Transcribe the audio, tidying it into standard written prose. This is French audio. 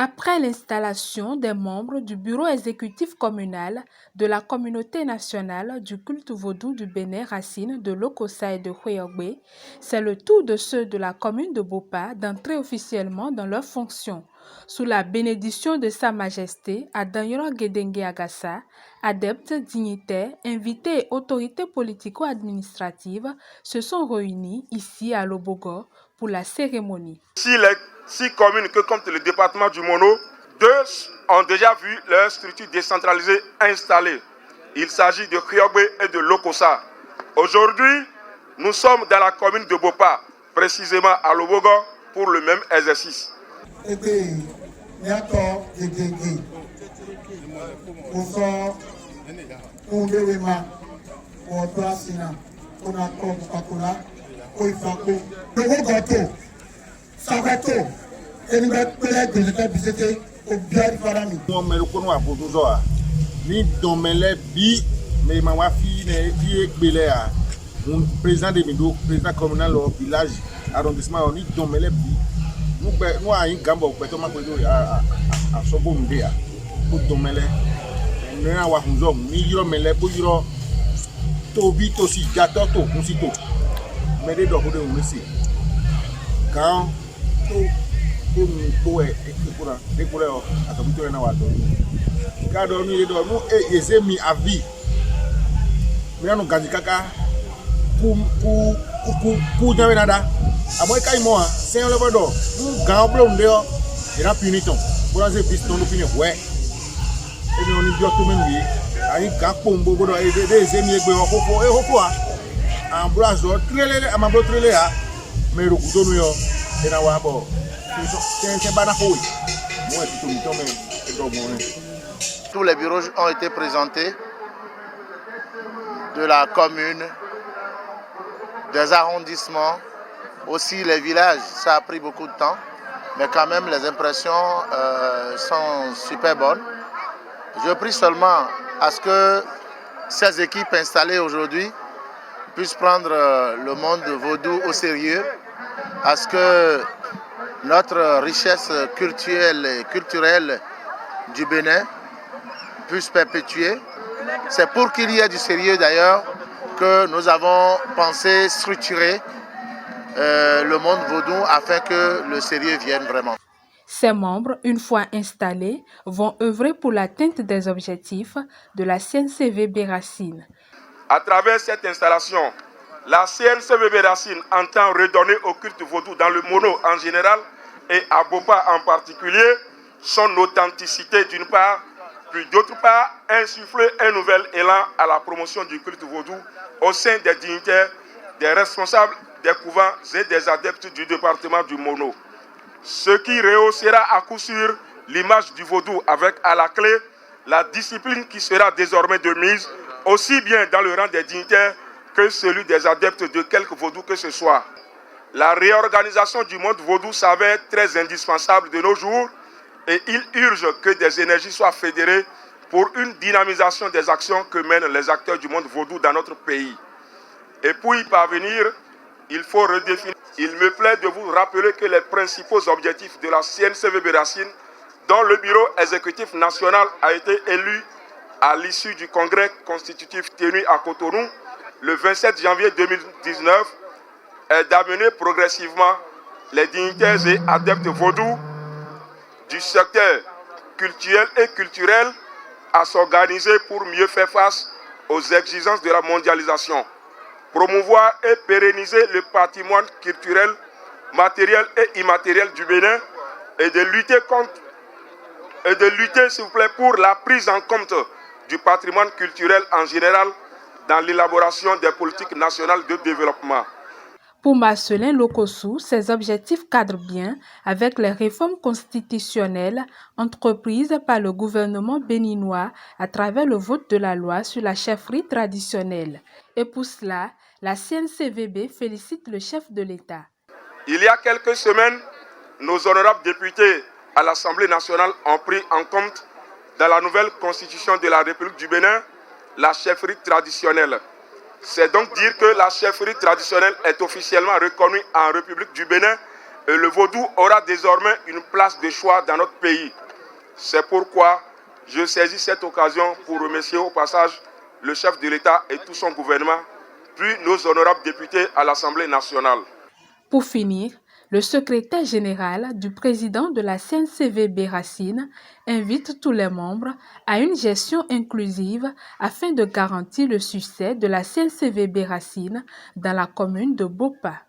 Après l'installation des membres du bureau exécutif communal de la communauté nationale du culte vaudou du Bénin Racine de Lokossa et de Hweogbe, c'est le tour de ceux de la commune de Bopa d'entrer officiellement dans leurs fonctions. Sous la bénédiction de Sa Majesté, Adanyoro Gedengue Agassa, adeptes, dignitaires, invités et autorités politico-administratives se sont réunis ici à Lobogo pour la cérémonie. Si les 6 communes que compte le département du Mono, 2 ont déjà vu leur structure décentralisée installée. Il s'agit de Hweogbe et de Lokossa. Aujourd'hui, nous sommes dans la commune de Bopa, précisément à Lobogo, pour le même exercice. Président de Mido, président communal au village, arrondissement, on dit Domele Bi. Nous avons un gambo, à Sobomdea, pour Domele. Nous avons un zone, Niro Mele, pour Yiro, Tobi, Tosi, Gato, Musito. Mais les deux, on le sait. Quand tout est écoulé, à ton tour, car nous et mis à vie. Mais nous avons caca. Pour nada à moi quand moi c'est un levado nous gamblons dehors et la punition pour les pistons nous finir ouais et nous on dit tout même bien aí capon bobo et des amis gbe ofo e ofo a ambrazo trele amabro trele a mais le couteau nous yo et na wa bo c'est bana fouille moi tout mi tombe et donc tous les bureaux ont été présentés de la commune, des arrondissements, aussi les villages. Ça a pris beaucoup de temps, mais quand même les impressions sont super bonnes. Je prie seulement à ce que ces équipes installées aujourd'hui puissent prendre le monde vaudou au sérieux, à ce que notre richesse culturelle et culturelle du Bénin puisse perpétuer. C'est pour qu'il y ait du sérieux d'ailleurs que nous avons pensé structurer le monde vaudou afin que le sérieux vienne vraiment. Ces membres, une fois installés, vont œuvrer pour l'atteinte des objectifs de la CNCVB Racine. À travers cette installation, la CNCVB Racine entend redonner au culte vaudou dans le Mono en général et à Bopa en particulier son authenticité d'une part, puis d'autre part insuffler un nouvel élan à la promotion du culte vaudou au sein des dignitaires, des responsables des couvents et des adeptes du département du Mono. Ce qui rehaussera à coup sûr l'image du vaudou avec à la clé la discipline qui sera désormais de mise aussi bien dans le rang des dignitaires que celui des adeptes de quelque vaudou que ce soit. La réorganisation du monde vaudou s'avère très indispensable de nos jours et il urge que des énergies soient fédérées pour une dynamisation des actions que mènent les acteurs du monde vaudou dans notre pays. Et pour y parvenir, il faut redéfinir. Il me plaît de vous rappeler que les principaux objectifs de la CNCVB Racine, dont le bureau exécutif national a été élu à l'issue du congrès constitutif tenu à Cotonou le 27 janvier 2019, est d'amener progressivement les dignitaires et adeptes vaudous du secteur culturel et culturel à s'organiser pour mieux faire face aux exigences de la mondialisation, promouvoir et pérenniser le patrimoine culturel, matériel et immatériel du Bénin et de lutter s'il vous plaît, pour la prise en compte du patrimoine culturel en général dans l'élaboration des politiques nationales de développement. Pour Marcelin Lokossou, ces objectifs cadrent bien avec les réformes constitutionnelles entreprises par le gouvernement béninois à travers le vote de la loi sur la chefferie traditionnelle. Et pour cela, la CNCVB félicite le chef de l'État. Il y a quelques semaines, nos honorables députés à l'Assemblée nationale ont pris en compte dans la nouvelle constitution de la République du Bénin la chefferie traditionnelle. C'est donc dire que la chefferie traditionnelle est officiellement reconnue en République du Bénin Et le vaudou aura désormais une place de choix dans notre pays. C'est pourquoi je saisis cette occasion pour remercier au passage le chef de l'État et tout son gouvernement, puis nos honorables députés à l'Assemblée nationale. Pour finir, le secrétaire général du président de la CNCVB Racine invite tous les membres à une gestion inclusive afin de garantir le succès de la CNCVB Racine dans la commune de Bopa.